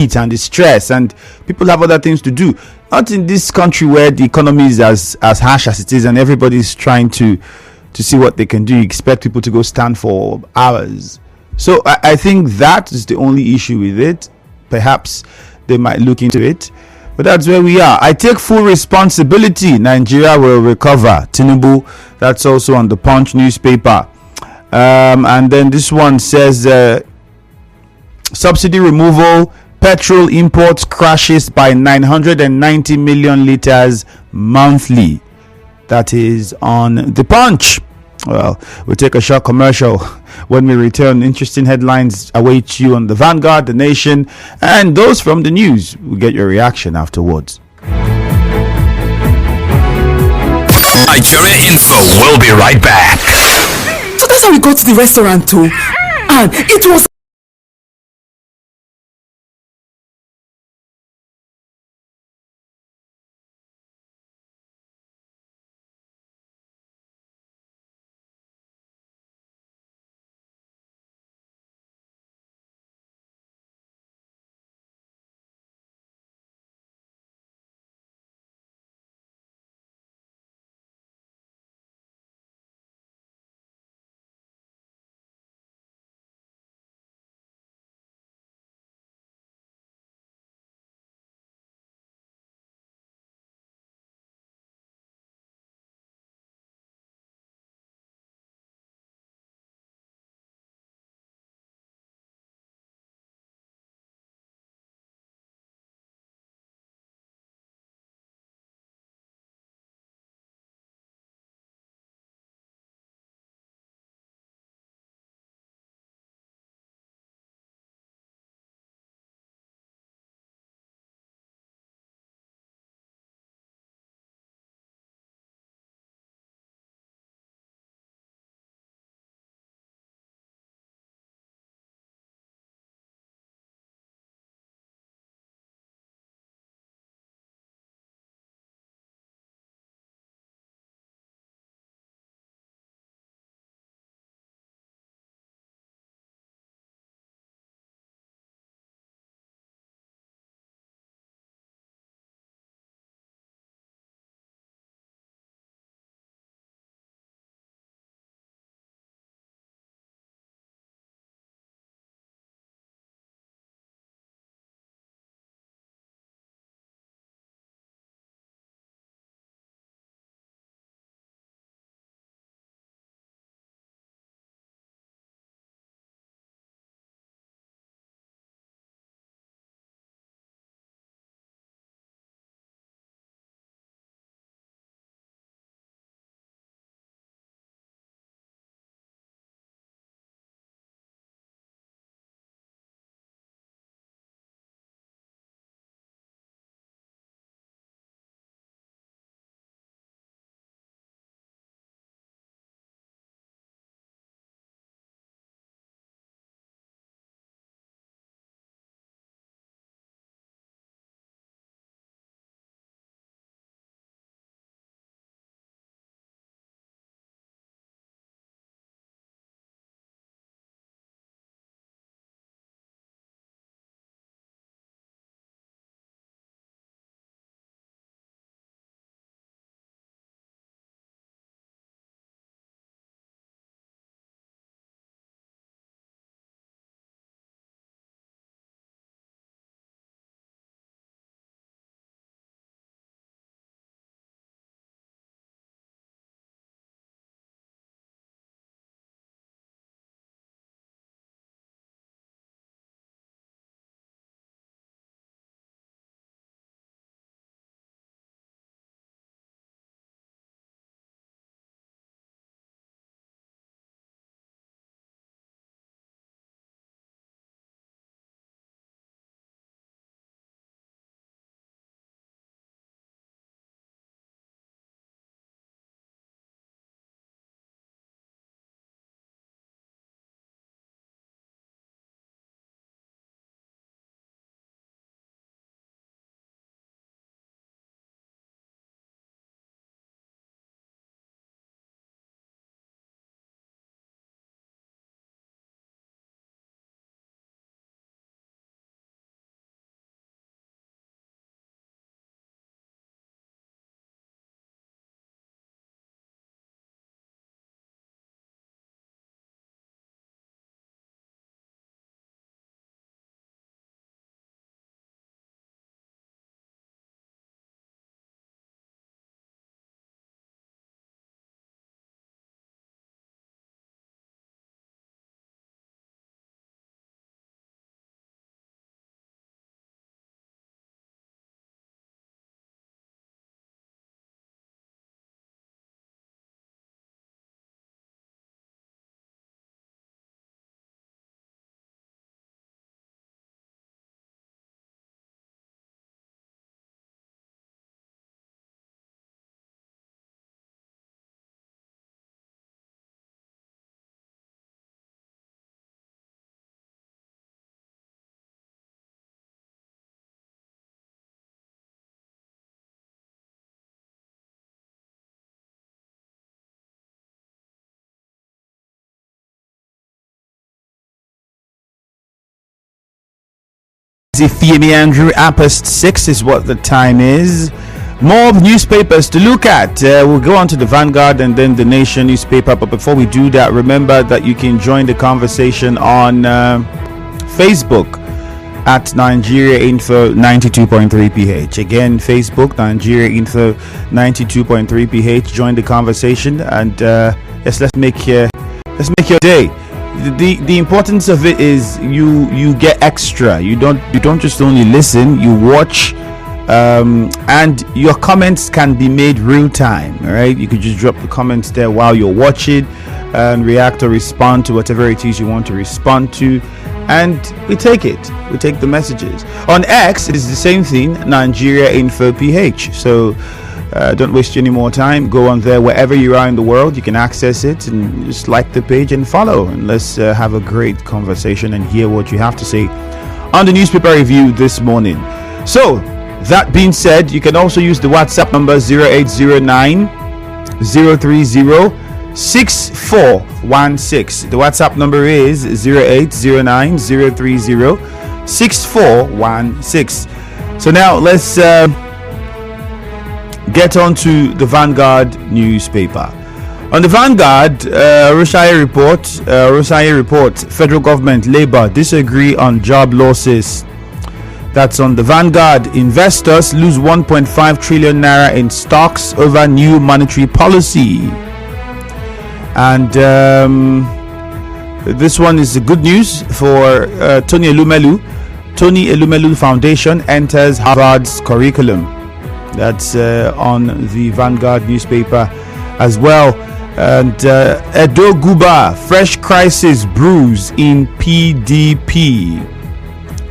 and the stress, and people have other things to do. Not in this country where the economy is as harsh as it is, and everybody's trying to see what they can do. You expect people to go stand for hours. So I think that is the only issue with it. Perhaps they might look into it, but that's where we are. I take full responsibility. Nigeria will recover. Tinubu. That's also on the Punch newspaper. And then this one says subsidy removal. Petrol imports crashes by 990 million liters monthly. That is on the Punch. Well, we'll take a short commercial. When we return, interesting headlines await you on the Vanguard, The Nation, and those from the news. We'll get your reaction afterwards. Nigeria Info will be right back. So that's how we got to the restaurant too. And it was Femi Andrew, Apest 6 is what the time is. More newspapers to look at. We'll go on to the Vanguard and then the Nation newspaper. But before we do that, remember that you can join the conversation on Facebook at Nigeria Info 92.3 PH. Again, Facebook, Nigeria Info 92.3 PH. Join the conversation and yes, let's make your day. The importance of it is you get extra. You don't just only listen, you watch. And your comments can be made real time. All right, you could just drop the comments there while you're watching and react or respond to whatever it is you want to respond to, and we take the messages. On X it is the same thing, Nigeria Info PH. So don't waste any more time. Go on there wherever you are in the world. You can access it and just like the page and follow, and let's have a great conversation and hear what you have to say on the newspaper review this morning. So that being said, you can also use the WhatsApp number 0809 030 6416. The WhatsApp number is 0809 030 6416. So now let's get on to the Vanguard newspaper. On the Vanguard, Roshaye report, federal government, Labour disagree on job losses. That's on the Vanguard. Investors lose 1.5 trillion naira in stocks over new monetary policy. And this one is good news for Tony Elumelu. Tony Elumelu Foundation enters Harvard's curriculum. That's on the Vanguard newspaper as well. And Edo Guba, fresh crisis brews in PDP.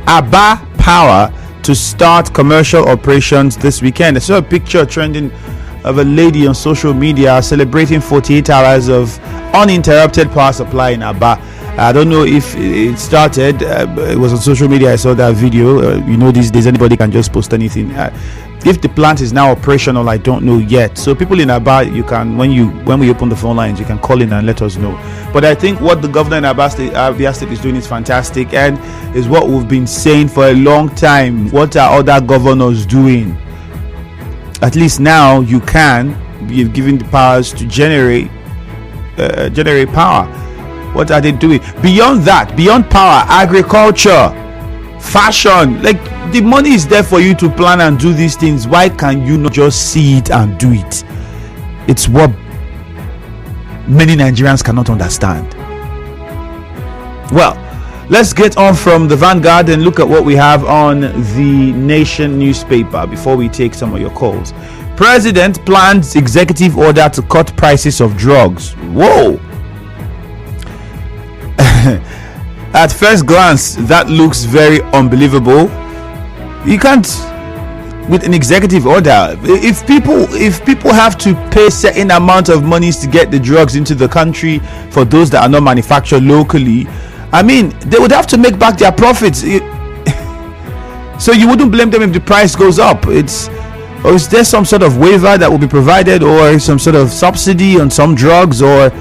Aba Power to start commercial operations this weekend. I saw a picture trending of a lady on social media celebrating 48 hours of uninterrupted power supply in Aba. I don't know if it started. It was on social media. I saw that video. These days anybody can just post anything. If the plant is now operational, I don't know yet. So people in Aba, you can when we open the phone lines, you can call in and let us know. But I think what the governor in Abia State is doing is fantastic, and is what we've been saying for a long time. What are other governors doing? At least now you can be given the powers to generate power. What are they doing beyond that? Beyond power, agriculture, fashion, like the money is there for you to plan and do these things. Why can you not just see it and do it? It's what many Nigerians cannot understand. Well, let's get on from the Vanguard and look at what we have on the Nation newspaper before we take some of your calls. President plans executive order to cut prices of drugs. Whoa. At first glance, that looks very unbelievable. You can't, with an executive order, if people have to pay certain amount of monies to get the drugs into the country for those that are not manufactured locally, I mean, they would have to make back their profits. So you wouldn't blame them if the price goes up. Is there some sort of waiver that will be provided, or some sort of subsidy on some drugs, or?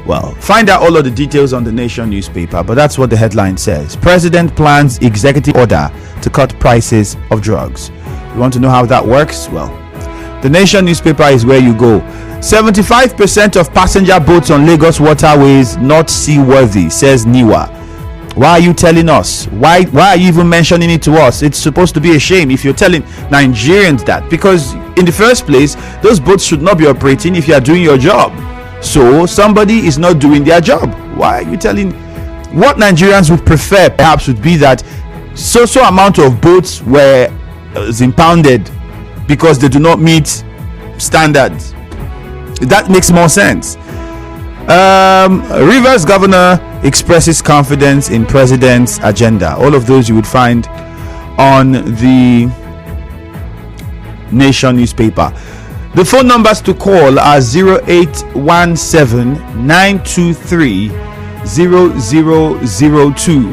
Well, find out all of the details on the Nation newspaper, but that's what the headline says. President plans executive order to cut prices of drugs. You want to know how that works? Well, the Nation newspaper is where you go. 75% of passenger boats on Lagos waterways not seaworthy, says NIWA. Why are you telling us? Why are you even mentioning it to us? It's supposed to be a shame if you're telling Nigerians that, because in the first place, those boats should not be operating if you are doing your job. So somebody is not doing their job. Why are you telling? What Nigerians would prefer perhaps would be that so amount of boats were impounded because they do not meet standards. That makes more sense. Rivers governor expresses confidence in president's agenda. All of those you would find on the Nation newspaper. The phone numbers to call are 0817 923 0002,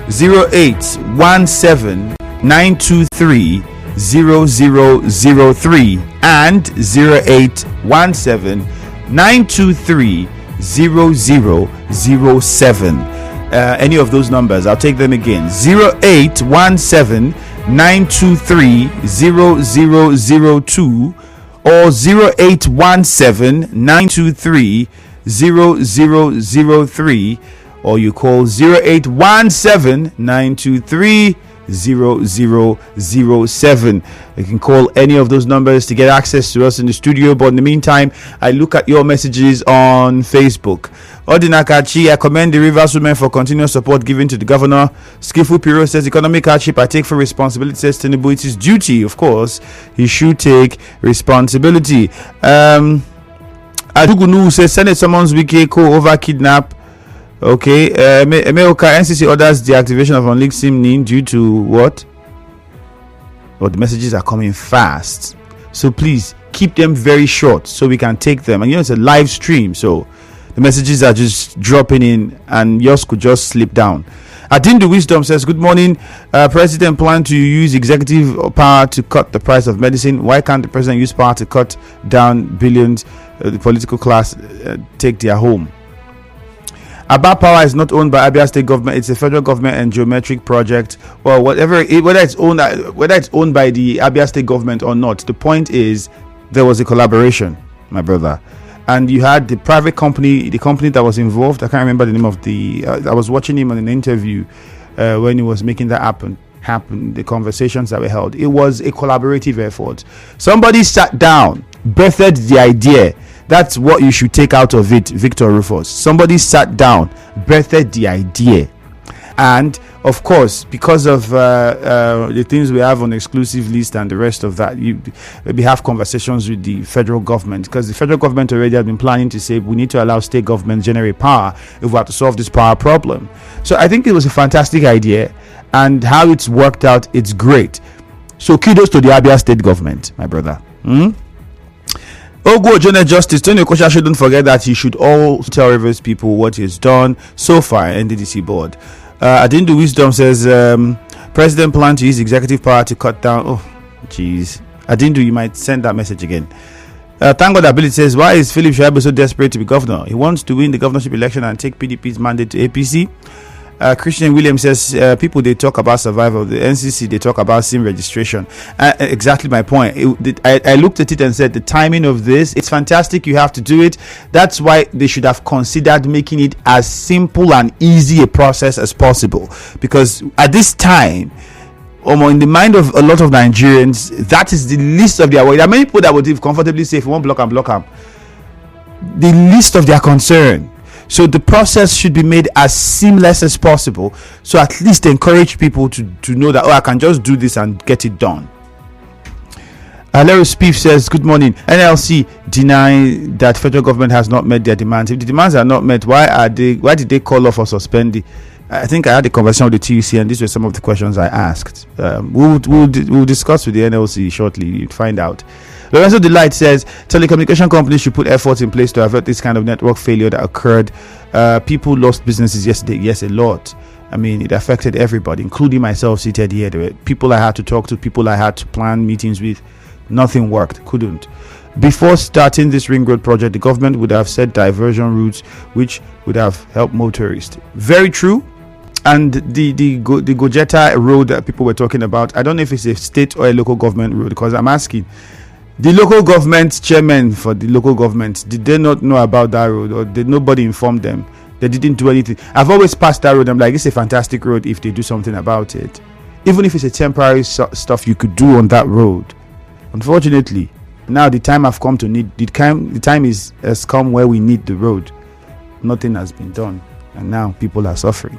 0817 923 0003, and 0817 923 0007. any of those numbers. I'll take them again. 0817 923 0002 or 0817 923 0003, or you call 0817 923 0007. You can call any of those numbers to get access to us in the studio. But in the meantime, I look at your messages on Facebook. Odinakachi, I commend the Rivers women for continuous support given to the governor. Skillful Piro says, economic hardship, I take for responsibility. Says Tinubu, it is duty, of course. He should take responsibility. Adugunu says, Senate summons Wike over kidnap. Okay, Emeoka, NCC orders the activation of unlinked SIM NIN due to what? Well, the messages are coming fast, so please keep them very short so we can take them. And it's a live stream, so the messages are just dropping in and yours could just slip down. Adindu Wisdom says, good morning. President plan to use executive power to cut the price of medicine. Why can't the president use power to cut down billions? The political class take their home. Aba Power is not owned by Abia State government. It's a federal government and geometric project. Well, whether it's owned by the Abia State government or not, the point is there was a collaboration, my brother. And you had the private company, the company that was involved. I can't remember the name of the. I was watching him on an interview when he was making that happen. The conversations that were held. It was a collaborative effort. Somebody sat down, birthed the idea. That's what you should take out of it, Victor Rufus. Somebody sat down, birthed the idea. And of course, because of the things we have on exclusive list and the rest of that, we have conversations with the federal government, because the federal government already have been planning to say we need to allow state government generate power if we have to solve this power problem. So I think it was a fantastic idea, and how it's worked out, it's great. So kudos to the Abia State government, my brother. Ogo Jonah Justice, Tony Okosha shouldn't forget that he should all tell Rivers people what he has done so far in NDDC board. Adindu Wisdom says, President plan to use executive power to cut down. Oh, jeez. Adindu, you might send that message again. Thank God Ability says, why is Philip Shaibu so desperate to be governor? He wants to win the governorship election and take PDP's mandate to APC. Christian Williams says, people, they talk about survival. The NCC, they talk about SIM registration. Exactly my point. I looked at it and said, the timing of this, it's fantastic. You have to do it. That's why they should have considered making it as simple and easy a process as possible. Because at this time, in the mind of a lot of Nigerians, that is the least of their worry. There are many people that would comfortably say, if you want block them, the least of their concern. So the process should be made as seamless as possible, so at least encourage people to know that, I can just do this and get it done. Larry Spieth says, good morning. NLC deny that federal government has not met their demands. If the demands are not met, why did they call off or suspend the? I think I had a conversation with the TUC, and these were some of the questions I asked. We'll discuss with the NLC shortly. You'd find out. Lorenzo Delight says, telecommunication companies should put efforts in place to avert this kind of network failure that occurred. People lost businesses yesterday. Yes, a lot. I mean, it affected everybody, including myself seated here. There were people I had to talk to, people I had to plan meetings with. Nothing worked. Couldn't. Before starting this ring road project, the government would have set diversion routes, which would have helped motorists. Very true. And the Gojeta road that people were talking about, I don't know if it's a state or a local government road, because I'm asking, the local government chairman for the local government, did they not know about that road, or did nobody inform them? They didn't do anything. I've always passed that road. I'm like, it's a fantastic road if they do something about it. Even if it's a temporary stuff you could do on that road. Unfortunately, now the time has come has come where we need the road. Nothing has been done, and now people are suffering.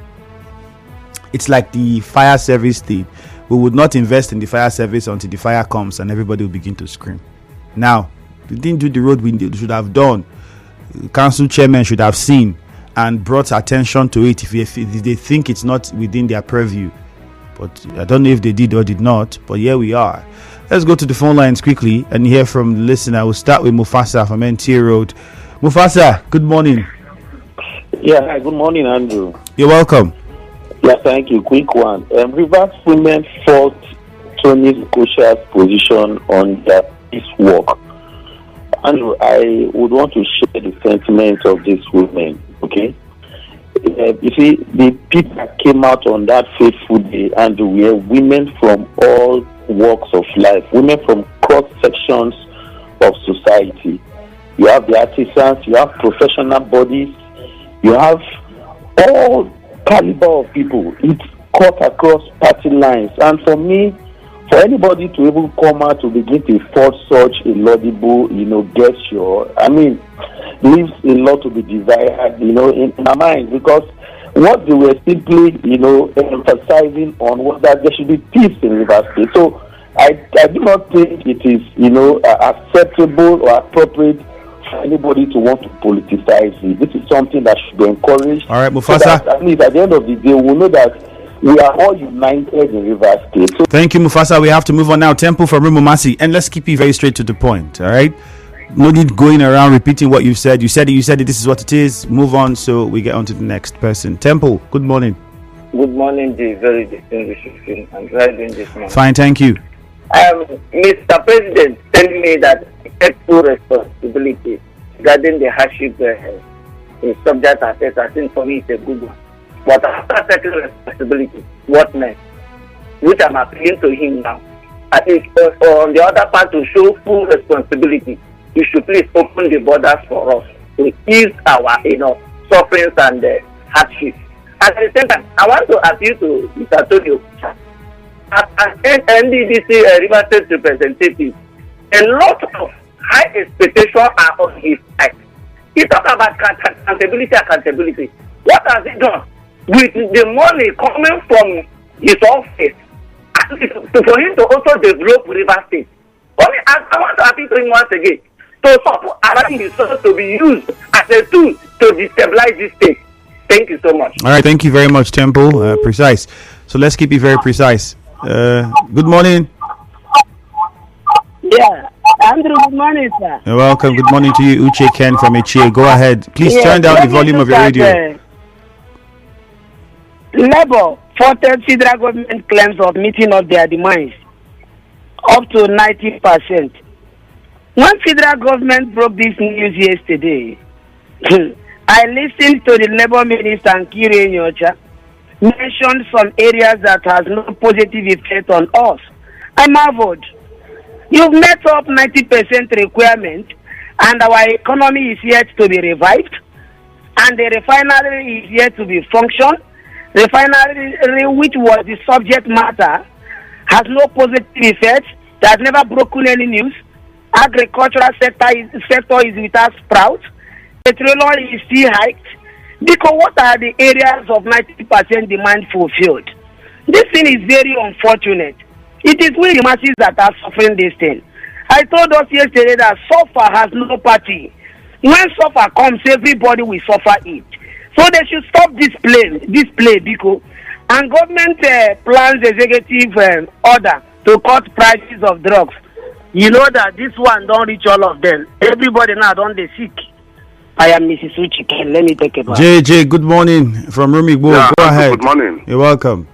It's like the fire service thing. We would not invest in the fire service until the fire comes and everybody will begin to scream. Now, we didn't do the road we should have done. The council chairman should have seen and brought attention to it if they think it's not within their purview. But I don't know if they did or did not, but here we are. Let's go to the phone lines quickly and hear from the listener. We'll start with Mufasa from NTA Road. Mufasa, good morning. Yeah, good morning, Andrew. You're welcome. Yeah, thank you. Quick one. Rivers women fought Tony Okosha's position on their peace work. Andrew, I would want to share the sentiments of these women, okay? you see, the people that came out on that fateful day, and were women from all walks of life, women from cross sections of society. You have the artisans, you have professional bodies, you have all caliber of people. It's cut across party lines, and for me, for anybody to even come out to begin to fault such a laudable, gesture, I mean, leaves a lot to be desired, in my mind, because what they were simply, emphasizing on was that there should be peace in Rivers State. So I do not think it is, acceptable or appropriate for anybody to want to politicize it. This is something that should be encouraged. All right, Mufasa. So that, at least at the end of the day, we know that we are all united in Rivers State. So Thank you, Mufasa. We have to move on now. Temple from Rimomasi. And let's keep it very straight to the point, all right? No need going around repeating what you've said. You said it, this is what it is. Move on so we get on to the next person. Temple, good morning. Good morning, the very distinguished film. I'm glad doing this morning. Fine, thank you. Mr. President telling me that he takes full responsibility regarding the hardship his subject has said. I think for me it's a good one. But after taking responsibility, what next? Which I'm appealing to him now. I think on the other part, to show full responsibility, you should please open the borders for us to ease our sufferings and hardships. At the same time, I want to appeal to Mr. Antonio. As NDDC River State representative, a lot of high expectations are on his side. He talks about accountability. What has he done with the money coming from his office for him to also develop River State? I want to appeal to him once again to stop allowing himself to be used as a tool to destabilize this state. Thank you so much. All right, thank you very much, Temple. Precise. So let's keep it very precise. Good morning. Yeah, Andrew, good morning, sir. You're welcome. Good morning to you, Uche Ken from Echie. Go ahead. Please turn down the volume of your radio. Labour faulted federal government claims of meeting of their demands up to 90%. When federal government broke this news yesterday, I listened to the Labour Minister Nkiri Nyocha mentioned some areas that has no positive effect on us. I marveled. You've met up 90% requirement, and our economy is yet to be revived, and the refinery is yet to be functioned. Refinery, which was the subject matter, has no positive effect. It has never broken any news. Agricultural sector is without sprouts. Petroleum is still hiked. Because what are the areas of 90% demand fulfilled? This thing is very unfortunate. It is we the masses that are suffering this thing. I told us yesterday that suffer has no party. When suffer comes, everybody will suffer it. So they should stop this play because and government plans executive order to cut prices of drugs. You know that this one don't reach all of them. Everybody now don't they sick. I am Mrs. Uchi. Let me take a break. JJ, good morning from Rumigbo. Yeah, go ahead. Good morning. You're welcome.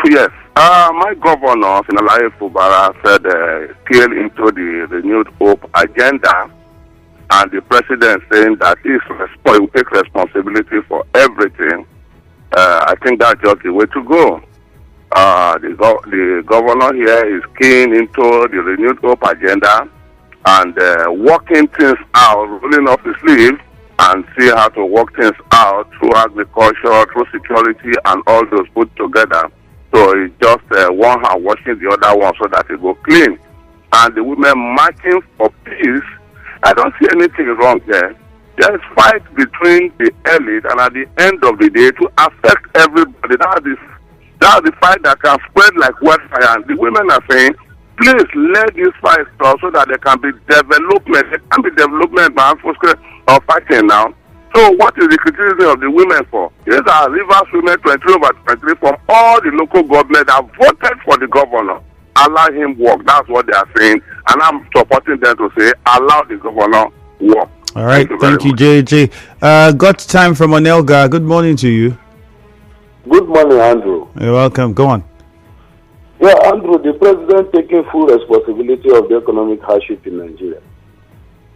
Yes. My governor, Finalaye Fubara, said scale into the renewed hope agenda, and the president saying that he will take responsibility for everything. I think that's just the way to go. The governor here is keen into the renewed hope agenda and working things out, rolling up his sleeve and see how to work things out through agriculture, through security, and all those put together. So it's just one hand washing the other one so that it go clean. And the women marching for peace, I don't see anything wrong there. There's fight between the elite and at the end of the day to affect everybody. That's the fight that can spread like wildfire. And the women are saying, please let this fight stop so that there can be development. There can be development by or fighting now. So what is the criticism of the women for? These are Rivers women 23/23 from all the local government that voted for the governor. Allow him work. That's what they are saying. And I'm supporting them to say, allow the governor work. All right. Thank you, JJ. Got time from Onelga. Good morning to you. good morning, Andrew. You're welcome. Go on. Yeah, Andrew, the president taking full responsibility of the economic hardship in Nigeria.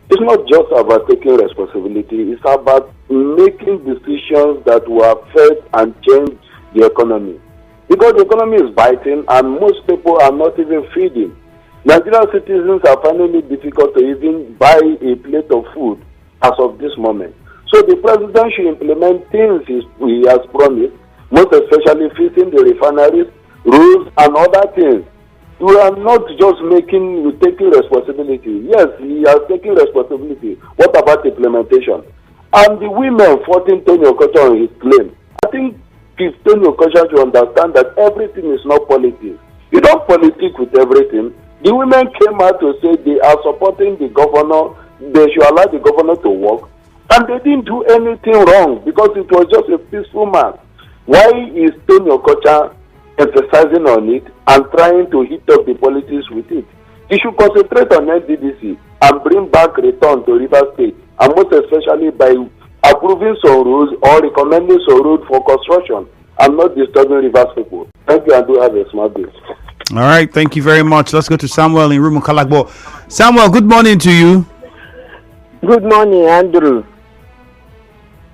It's not just about taking responsibility. It's about making decisions that will affect and change the economy. Because the economy is biting and most people are not even feeding. Nigerian citizens are finding it difficult to even buy a plate of food as of this moment. So the president should implement things he has promised, most especially fixing the refineries, rules and other things. We are not just taking responsibility. Yes, he has taken responsibility. What about implementation? And the women faulting Tony Okocha on his claim. I think Tony Okocha should understand that everything is not politics. You don't politic with everything. The women came out to say they are supporting the governor. They should allow the governor to work. And they didn't do anything wrong because it was just a peaceful man. Why is Tony Okocha emphasizing on it and trying to hit up the politics with it? He should concentrate on NDDC and bring back return to Rivers State, and most especially by approving some rules or recommending some road for construction and not disturbing Rivers people. Thank you, and do have a smart day. All right, thank you very much. Let's go to Samuel in Rumukalagbo. Samuel, good morning to you. Good morning, Andrew.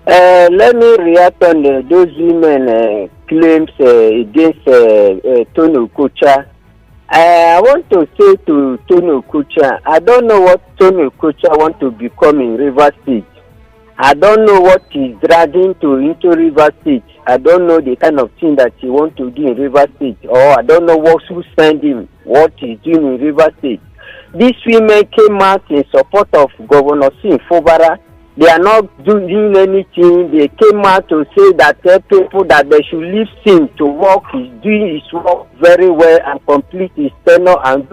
Let me react on those women claims against Tony Okocha. I want to say to Tony Okocha, I don't know what Tony Okocha want to become in Rivers State. I don't know what he's dragging into Rivers State. I don't know the kind of thing that he want to do in Rivers State, or I don't know who sent him, what he's doing in Rivers State. These women came out in support of Governor Sim Fubara. They are not doing anything. They came out to say that tell people that they should leave Sim to work. He's doing his work very well and complete his tenure and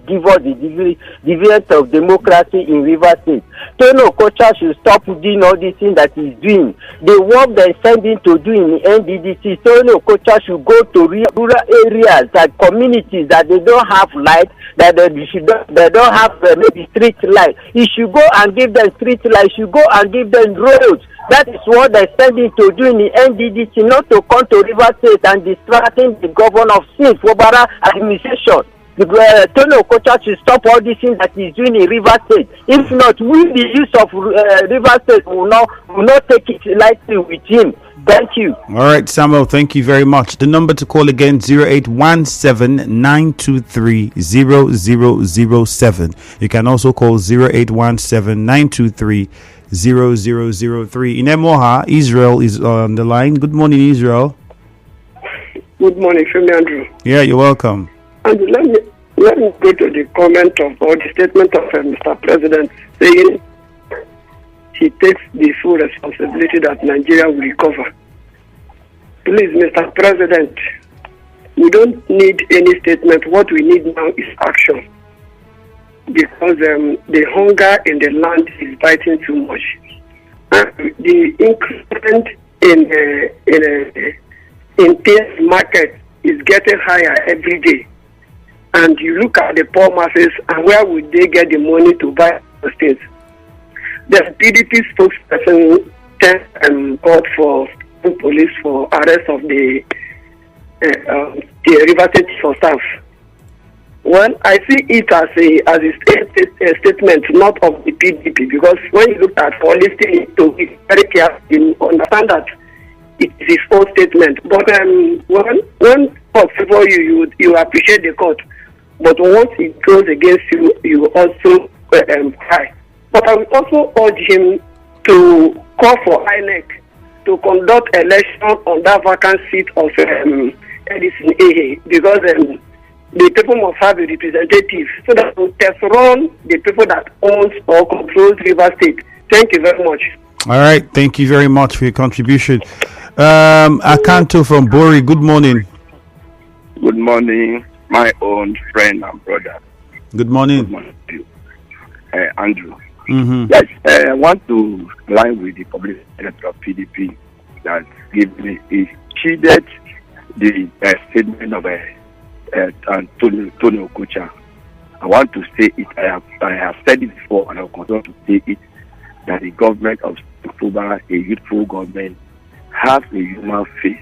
give us the dividend of democracy in Rivers State. Tony Okocha should stop doing all these things that he's doing. The work they send him to do in the NDDC, Tony Okocha should go to rural areas, that communities that they don't have light, that they don't have maybe street light. He should go and give them street light. He should go and give them roads. That is what they send him to do in the NDDC, not to come to Rivers State and distracting the governor of Sim Fubara administration. Tony Okocha should stop all these things that he's doing in Rivers State. If not, we, the use of Rivers State, will not take it lightly with him. Thank you. All right, Samuel, thank you very much. The number to call again, 0817-923-0007. You can also call 0817-923-0003. In Emoha, Israel is on the line. Good morning, Israel. Good morning, Femi Andrew. Yeah, you're welcome. And let me go to the comment or the statement of Mr. President saying he takes the full responsibility that Nigeria will recover. Please, Mr. President, we don't need any statement. What we need now is action. Because the hunger in the land is biting too much. The increment in things market is getting higher every day. And you look at the poor masses, and where would they get the money to buy those things? The PDP spokesperson called for police for arrest of the River State for staff. Well, I see it as a statement, not of the PDP, because when you look at or listening to it very carefully, you understand that it is his own statement. But when court favor you appreciate the court. But once it goes against you, you also cry. But I will also urge him to call for INEC to conduct election on that vacant seat of Edison Ehe, because the people must have a representative so that we dethrone the people that owns or controls River State. Thank you very much. All right, thank you very much for your contribution. Akanto from Bori, good morning. Good morning, my own friend and brother. Good morning. Good morning to you, Andrew. Mm-hmm. Yes, I want to align with the public secretary of PDP that he cheated the statement of Tony Okocha. I want to say it. I have said it before, and I will continue to say it, that the government of Fubara, a youthful government, has a human face.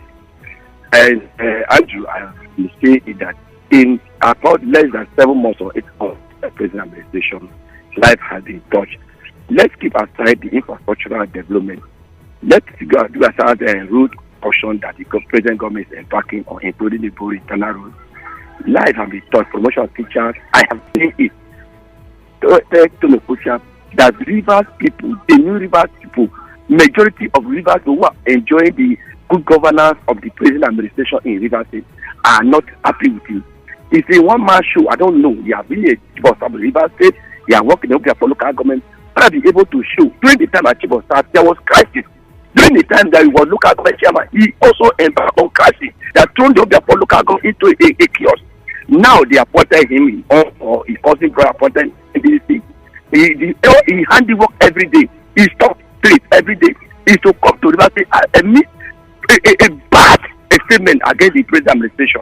And Andrew, I will say that in about less than 7 months or 8 months of the present administration, life has been touched. Let's keep aside the infrastructural development. Let's do aside the road portion that the present government is embarking on, including the both internal roads. Life has been touched. Promotion of teachers, I have seen it. That Rivers people, the new Rivers people, majority of Rivers who are enjoying the good governance of the present administration in Rivers State are not happy with him. It's a one-man show. I don't know. He has been a chief of staff of Rivers State. He has worked in the for local government. But I've been able to show during the time as chief of staff there was crisis. During the time that he was local government chairman, he also embarked on crisis that thrown the for local government into a chaos. Now they appointed him or his cousin brother appointed in the city. He handiwork every day. He stopped street every day. He to come to Rivers State a bad statement against the present administration.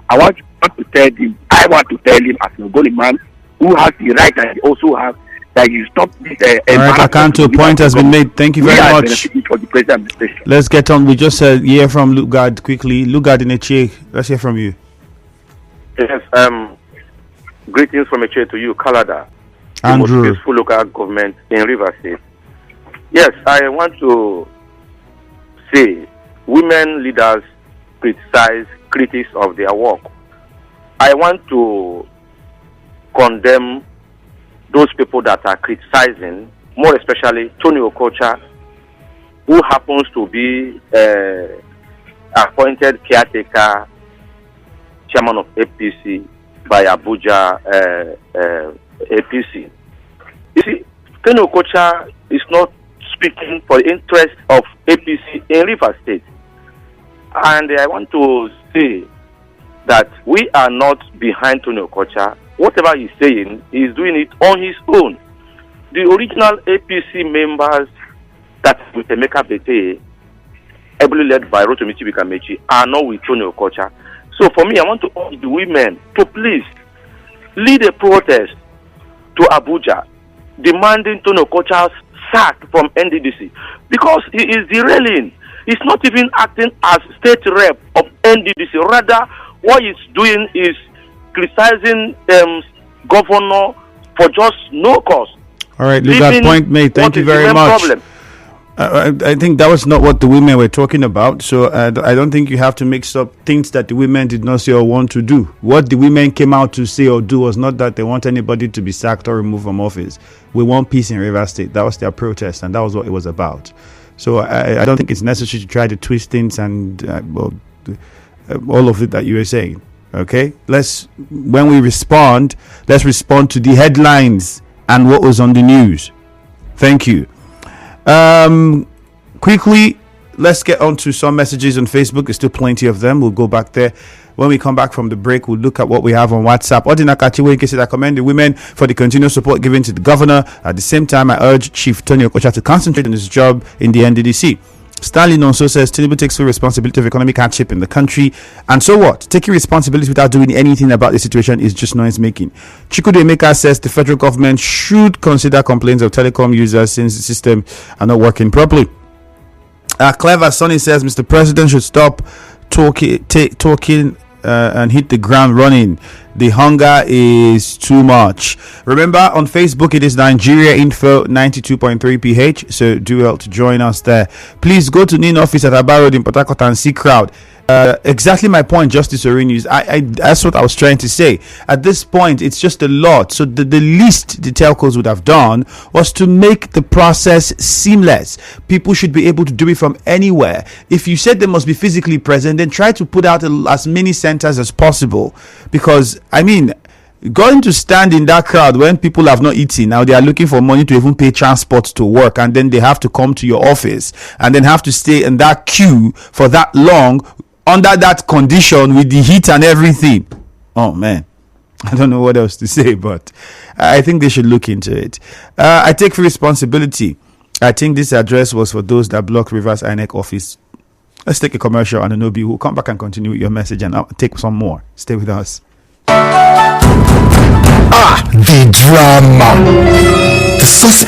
I want to tell him as an Ogoni man who has the right and he also has that you stop this. All right, Akanto, point has been made. Thank you very much. For the present administration. Let's get on. We just hear from Lugard quickly. Lugard in Eche, let's hear from you. Yes, greetings from Eche to you, Kalada. Andrew. The most peaceful local government in Rivers State. Yes, I want to say women leaders criticize critics of their work. I want to condemn those people that are criticizing, more especially Tony Okocha, who happens to be appointed caretaker chairman of APC by Abuja APC. You see, Tony Okocha is not speaking for the interest of APC in Rivers State. And I want to say that we are not behind Tony Okocha. Whatever he's saying, he's doing it on his own. The original APC members that with Emeka Bete, heavily led by Rotimi Chibikamechi, are not with Tony Okocha. So for me, I want to urge the women to please lead a protest to Abuja, demanding Tony Okocha's sack from NDDC, because he is derailing. He's not even acting as state rep of NDDC. Rather, what he's doing is criticizing governor for just no cause. All right, Lugard, point made. Thank you very much. I think that was not what the women were talking about. So I don't think you have to mix up things that the women did not say or want to do. What the women came out to say or do was not that they want anybody to be sacked or removed from office. We want peace in Rivers State. That was their protest, and that was what it was about. So I don't think it's necessary to try to twist things and all of it that you were saying. Okay, when we respond, let's respond to the headlines and what was on the news. Thank you. Quickly, let's get on to some messages on Facebook. There's still plenty of them. We'll go back there. When we come back from the break, we'll look at what we have on WhatsApp. Odinakachiweke said, I commend the women for the continued support given to the governor. At the same time, I urge Chief Tony Okocha to concentrate on his job in the NDDC. Stanley Nonso says, Tinubu takes full responsibility of economic hardship in the country. And so what? Taking responsibility without doing anything about the situation is just noise making. Chikudu Emeka says the federal government should consider complaints of telecom users since the system are not working properly. Clever Sonny says, Mr. President should stop talking and hit the ground running. The hunger is too much. Remember, on Facebook, it is Nigeria Info 92.3 PH. So do well to join us there. Please go to NIN office at Aba Road in Port Harcourt and see crowd. Exactly my point, Justice Orinius. That's what I was trying to say. At this point, it's just a lot. So the least the telcos would have done was to make the process seamless. People should be able to do it from anywhere. If you said they must be physically present, then try to put out as many centers as possible. Because, I mean, going to stand in that crowd when people have not eaten, now they are looking for money to even pay transport to work, and then they have to come to your office and then have to stay in that queue for that long under that condition with the heat and everything. Oh man, I don't know what else to say, but I think they should look into it. I take full responsibility. I think this address was for those that blocked Rivers INEC office. Let's take a commercial, and Anobi will come back and continue with your message, and I'll take some more. Stay with us. The drama. The suspect